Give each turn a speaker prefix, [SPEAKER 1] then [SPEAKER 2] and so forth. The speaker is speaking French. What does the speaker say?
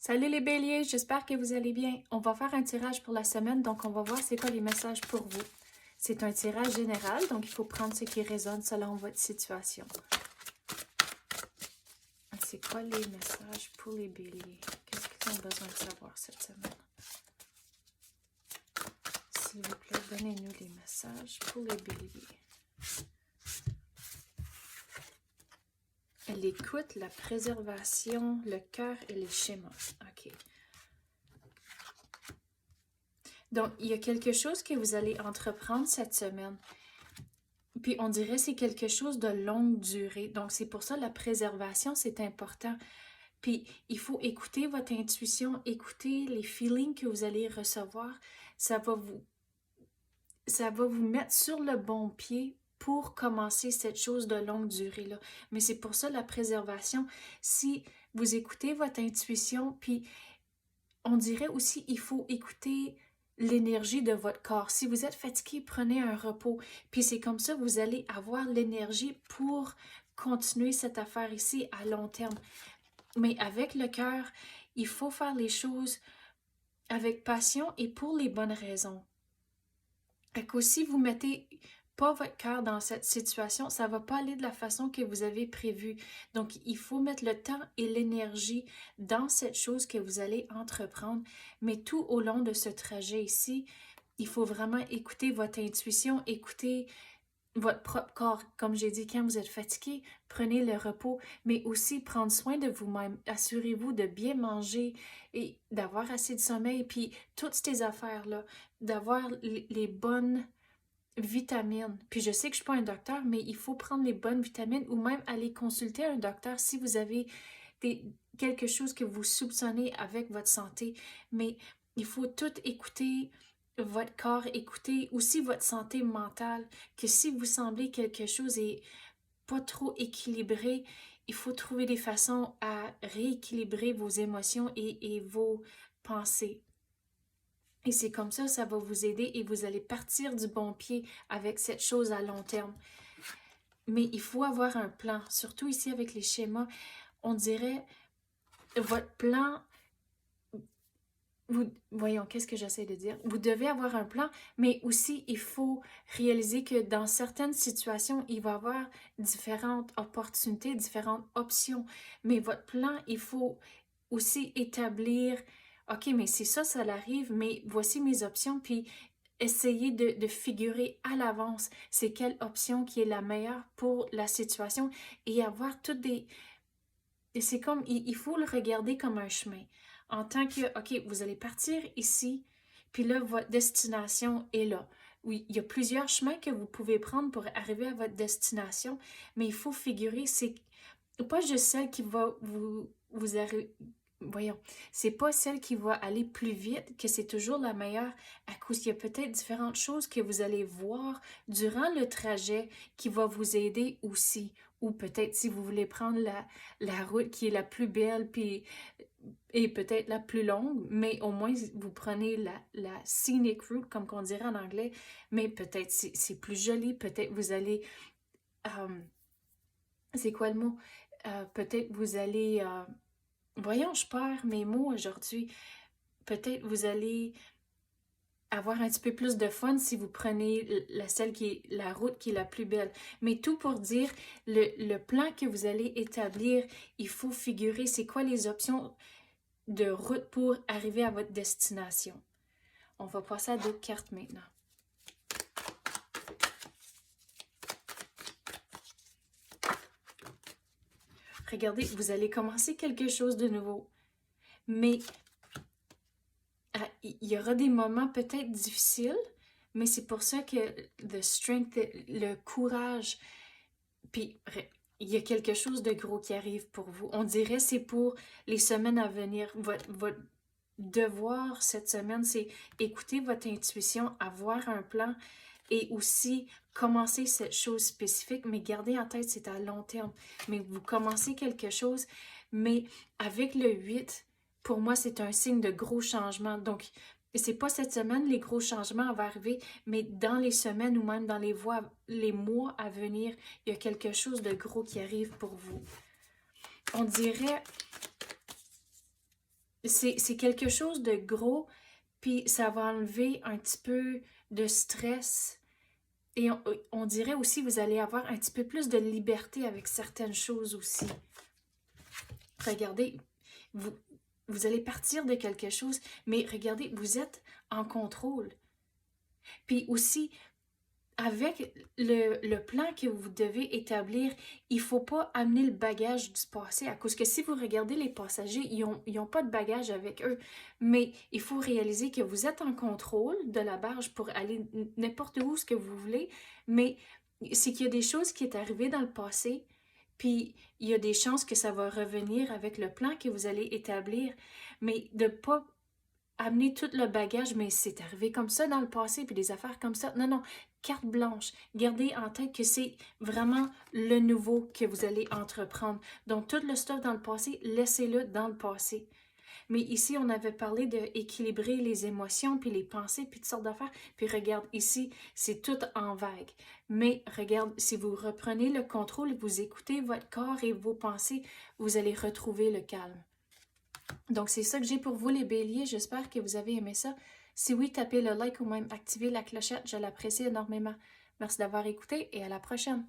[SPEAKER 1] Salut les béliers, j'espère que vous allez bien. On va faire un tirage pour la semaine, donc on va voir c'est quoi les messages pour vous. C'est un tirage général, donc il faut prendre ce qui résonne selon votre situation. C'est quoi les messages pour les béliers? Qu'est-ce qu'ils ont besoin de savoir cette semaine? S'il vous plaît, donnez-nous les messages pour les béliers. L'écoute, la préservation, le cœur et les schémas. OK. Donc, il y a quelque chose que vous allez entreprendre cette semaine. Puis, on dirait que c'est quelque chose de longue durée. Donc, c'est pour ça la préservation, c'est important. Puis, il faut écouter votre intuition, écouter les feelings que vous allez recevoir. Ça va vous mettre sur le bon pied pour commencer cette chose de longue durée-là. Mais c'est pour ça la préservation. Si vous écoutez votre intuition, puis on dirait aussi il faut écouter l'énergie de votre corps. Si vous êtes fatigué, prenez un repos. Puis c'est comme ça, vous allez avoir l'énergie pour continuer cette affaire ici à long terme. Mais avec le cœur, il faut faire les choses avec passion et pour les bonnes raisons. Fait qu'aussi, vous mettez pas votre cœur dans cette situation, ça va pas aller de la façon que vous avez prévu. Donc, il faut mettre le temps et l'énergie dans cette chose que vous allez entreprendre. Mais tout au long de ce trajet ici, il faut vraiment écouter votre intuition, écouter votre propre corps. Comme j'ai dit, quand vous êtes fatigué, prenez le repos, mais aussi prendre soin de vous-même. Assurez-vous de bien manger et d'avoir assez de sommeil, puis toutes ces affaires-là, d'avoir les bonnes vitamines. Puis je sais que je ne suis pas un docteur, mais il faut prendre les bonnes vitamines ou même aller consulter un docteur si vous avez quelque chose que vous soupçonnez avec votre santé. Mais il faut tout écouter votre corps, écouter aussi votre santé mentale, que si vous semblez quelque chose est pas trop équilibré, il faut trouver des façons à rééquilibrer vos émotions et vos pensées. Et c'est comme ça va vous aider et vous allez partir du bon pied avec cette chose à long terme. Mais il faut avoir un plan, surtout ici avec les schémas. On dirait, votre plan, voyons, qu'est-ce que j'essaie de dire? Vous devez avoir un plan, mais aussi il faut réaliser que dans certaines situations, il va y avoir différentes opportunités, différentes options. Mais votre plan, il faut aussi établir, OK, mais c'est ça, ça l'arrive, mais voici mes options, puis essayer de figurer à l'avance c'est quelle option qui est la meilleure pour la situation et avoir toutes des... Et c'est comme, il faut le regarder comme un chemin. En tant que, OK, vous allez partir ici, puis là, votre destination est là. Oui, il y a plusieurs chemins que vous pouvez prendre pour arriver à votre destination, mais il faut figurer, c'est pas juste celle qui va vous arriver. Voyons, c'est pas celle qui va aller plus vite que c'est toujours la meilleure à cause qu'il y a peut-être différentes choses que vous allez voir durant le trajet qui va vous aider aussi. Ou peut-être si vous voulez prendre la route qui est la plus belle puis, et peut-être la plus longue, mais au moins vous prenez la scenic route, comme qu'on dirait en anglais, mais peut-être c'est plus joli, peut-être vous allez... c'est quoi le mot? Peut-être vous allez... voyons, je perds mes mots aujourd'hui. Peut-être vous allez avoir un petit peu plus de fun si vous prenez la route qui est la plus belle. Mais tout pour dire, le plan que vous allez établir, il faut figurer c'est quoi les options de route pour arriver à votre destination. On va passer à d'autres cartes maintenant. Regardez, vous allez commencer quelque chose de nouveau. Mais il y aura des moments peut-être difficiles, mais c'est pour ça que the strength, le courage, puis il y a quelque chose de gros qui arrive pour vous. On dirait c'est pour les semaines à venir. Votre devoir cette semaine, c'est écouter votre intuition, avoir un plan et aussi commencer cette chose spécifique, mais gardez en tête, c'est à long terme. Mais vous commencez quelque chose, mais avec le 8, pour moi, c'est un signe de gros changement. Donc, c'est pas cette semaine, les gros changements vont arriver, mais dans les semaines ou même dans les mois à venir, il y a quelque chose de gros qui arrive pour vous. On dirait... c'est quelque chose de gros, puis ça va enlever un petit peu de stress. Et on dirait aussi vous allez avoir un petit peu plus de liberté avec certaines choses aussi. Regardez, vous, vous allez partir de quelque chose, mais regardez, vous êtes en contrôle. Puis aussi, avec le plan que vous devez établir, il ne faut pas amener le bagage du passé, à cause que si vous regardez les passagers, ils ont pas de bagage avec eux. Mais il faut réaliser que vous êtes en contrôle de la barge pour aller n'importe où ce que vous voulez, mais c'est qu'il y a des choses qui est arrivées dans le passé, puis il y a des chances que ça va revenir avec le plan que vous allez établir, mais de pas amener tout le bagage, mais c'est arrivé comme ça dans le passé, puis des affaires comme ça. Non, non, carte blanche. Gardez en tête que c'est vraiment le nouveau que vous allez entreprendre. Donc, tout le stuff dans le passé, laissez-le dans le passé. Mais ici, on avait parlé d'équilibrer les émotions, puis les pensées, puis toutes sortes d'affaires. Puis regarde, ici, c'est tout en vague. Mais regarde, si vous reprenez le contrôle, vous écoutez votre corps et vos pensées, vous allez retrouver le calme. Donc, c'est ça que j'ai pour vous, les béliers. J'espère que vous avez aimé ça. Si oui, tapez le like ou même activez la clochette. Je l'apprécie énormément. Merci d'avoir écouté et à la prochaine.